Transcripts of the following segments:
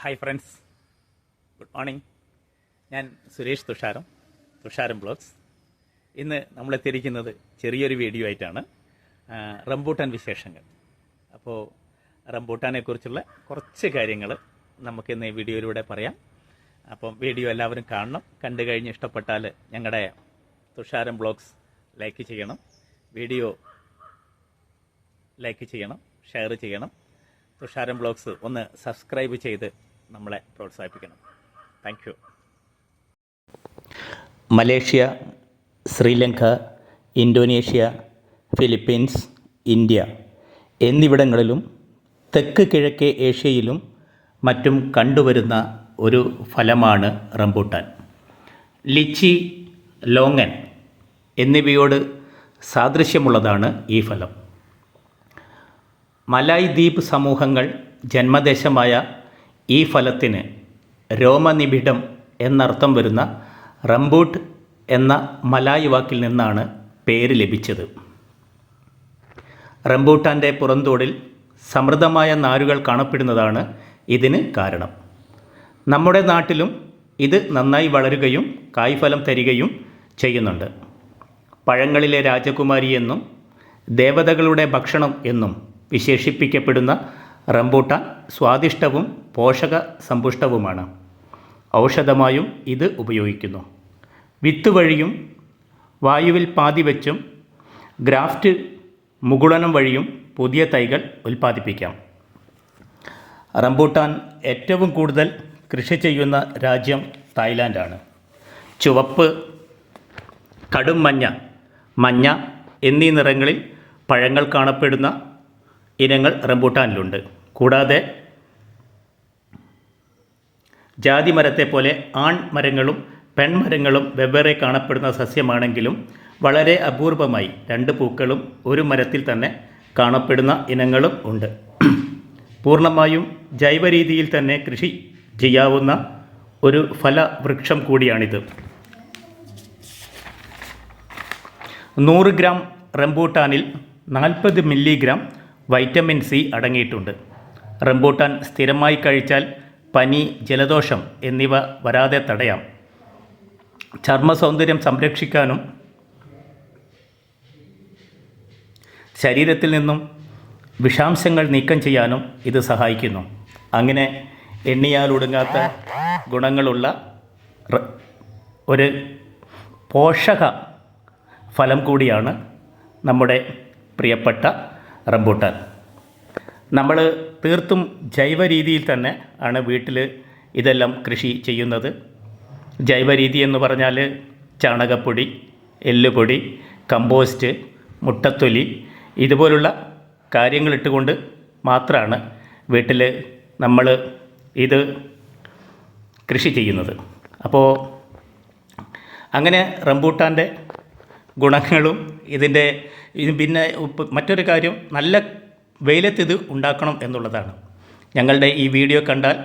Hi friends, good morning. ഞാൻ Suresh തുഷാരം blogs. ഇന്ന് നമ്മളെത്തിയിരിക്കുന്നത് ചെറിയൊരു വീഡിയോ ആയിട്ടാണ്. റംബൂട്ടാൻ വിശേഷങ്ങൾ. അപ്പോൾ റംബൂട്ടാനെക്കുറിച്ചുള്ള കുറച്ച് കാര്യങ്ങൾ നമുക്കിന്ന് ഈ വീഡിയോയിലൂടെ പറയാം. അപ്പം വീഡിയോ എല്ലാവരും കാണണം. കണ്ടു കഴിഞ്ഞ് ഇഷ്ടപ്പെട്ടാൽ ഞങ്ങളുടെ തുഷാരം ബ്ലോഗ്സ് ലൈക്ക് ചെയ്യണം, വീഡിയോ ലൈക്ക് ചെയ്യണം, ഷെയർ ചെയ്യണം. തുഷാരം ബ്ലോഗ്സ് ഒന്ന് സബ്സ്ക്രൈബ് ചെയ്ത് നമ്മളെ പ്രോത്സാഹിപ്പിക്കണം. Thank you. Malaysia, Sri Lanka, Indonesia, Philippines, India എന്നിവിടങ്ങളിലും തെക്ക് കിഴക്കേ ഏഷ്യയിലും മറ്റും കണ്ടുവരുന്ന ഒരു ഫലമാണ് റംബൂട്ടാൻ. ലിച്ചി, ലോങ്ങൻ എന്നിവയോട് സാദൃശ്യമുള്ളതാണ് ഈ ഫലം. മലായ് ദ്വീപ് സമൂഹങ്ങൾ ജന്മദേശമായ ഈ ഫലത്തിന് രോമനിബിഡം എന്നർത്ഥം വരുന്ന റംബൂട്ട് എന്ന മലായ് വാക്കിൽ നിന്നാണ് പേര് ലഭിച്ചത്. റംബൂട്ടാൻ്റെ പുറന്തോടിൽ സമൃദ്ധമായ നാരുകൾ കാണപ്പെടുന്നതാണ് ഇതിന് കാരണം. നമ്മുടെ നാട്ടിലും ഇത് നന്നായി വളരുകയും കായ്ഫലം തരികയും ചെയ്യുന്നുണ്ട്. പഴങ്ങളിലെ രാജകുമാരി എന്നും ദേവതകളുടെ ഭക്ഷണം എന്നും വിശേഷിപ്പിക്കപ്പെടുന്ന റംബൂട്ടാൻ സ്വാദിഷ്ടവും പോഷക സമ്പുഷ്ടവുമാണ്. ഔഷധമായും ഇത് ഉപയോഗിക്കുന്നു. വിത്ത് വഴിയും വായുവിൽ പാതി വെച്ചും ഗ്രാഫ്റ്റ് മുകുളനം വഴിയും പുതിയ തൈകൾ ഉൽപ്പാദിപ്പിക്കാം. റംബൂട്ടാൻ ഏറ്റവും കൂടുതൽ കൃഷി ചെയ്യുന്ന രാജ്യം തായ്ലാൻഡാണ്. ചുവപ്പ്, കടും മഞ്ഞ എന്നീ നിറങ്ങളിൽ പഴങ്ങൾ കാണപ്പെടുന്ന ഇനങ്ങൾ റംബൂട്ടാനിലുണ്ട്. കൂടാതെ ജാതിമരത്തെ പോലെ ആൺമരങ്ങളും പെൺമരങ്ങളും വെവ്വേറെ കാണപ്പെടുന്ന സസ്യമാണെങ്കിലും വളരെ അപൂർവമായി 2 പൂക്കളും ഒരു മരത്തിൽ തന്നെ കാണപ്പെടുന്ന ഇനങ്ങളും ഉണ്ട്. പൂർണ്ണമായും ജൈവ രീതിയിൽ തന്നെ കൃഷി ചെയ്യാവുന്ന ഒരു ഫലവൃക്ഷം കൂടിയാണിത്. 100 ഗ്രാം റംബൂട്ടാനിൽ 40 മില്ലിഗ്രാം വൈറ്റമിൻ സി അടങ്ങിയിട്ടുണ്ട്. റംബൂട്ടാൻ സ്ഥിരമായി കഴിച്ചാൽ പനി, ജലദോഷം എന്നിവ വരാതെ തടയാം. ചർമ്മ സൗന്ദര്യം സംരക്ഷിക്കാനും ശരീരത്തിൽ നിന്നും വിഷാംശങ്ങൾ നീക്കം ചെയ്യാനും ഇത് സഹായിക്കുന്നു. അങ്ങനെ എണ്ണിയാലൊടുങ്ങാത്ത ഗുണങ്ങളുള്ള ഒരു പോഷക ഫലം കൂടിയാണ് നമ്മുടെ പ്രിയപ്പെട്ട റംബൂട്ടാൻ. നമ്മൾ തീർത്തും ജൈവ രീതിയിൽ തന്നെ ആണ് വീട്ടിൽ ഇതെല്ലാം കൃഷി ചെയ്യുന്നത്. ജൈവ രീതി എന്ന് പറഞ്ഞാൽ ചാണകപ്പൊടി, എല്ലുപൊടി, കമ്പോസ്റ്റ്, മുട്ടത്തൊലി ഇതുപോലുള്ള കാര്യങ്ങൾ ഇട്ടുകൊണ്ട് മാത്രമാണ് വീട്ടിൽ നമ്മൾ ഇത് കൃഷി ചെയ്യുന്നത്. അപ്പോൾ അങ്ങനെ റംബൂട്ടാൻ്റെ ഗുണങ്ങളും പിന്നെ മറ്റൊരു കാര്യം, നല്ല വെയിലത്ത് ഇത് ഉണ്ടാക്കണം എന്നുള്ളതാണ്. ഞങ്ങളുടെ ഈ വീഡിയോ കണ്ടാൽ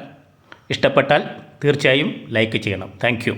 ഇഷ്ടപ്പെട്ടാൽ തീർച്ചയായും ലൈക്ക് ചെയ്യണം. Thank you.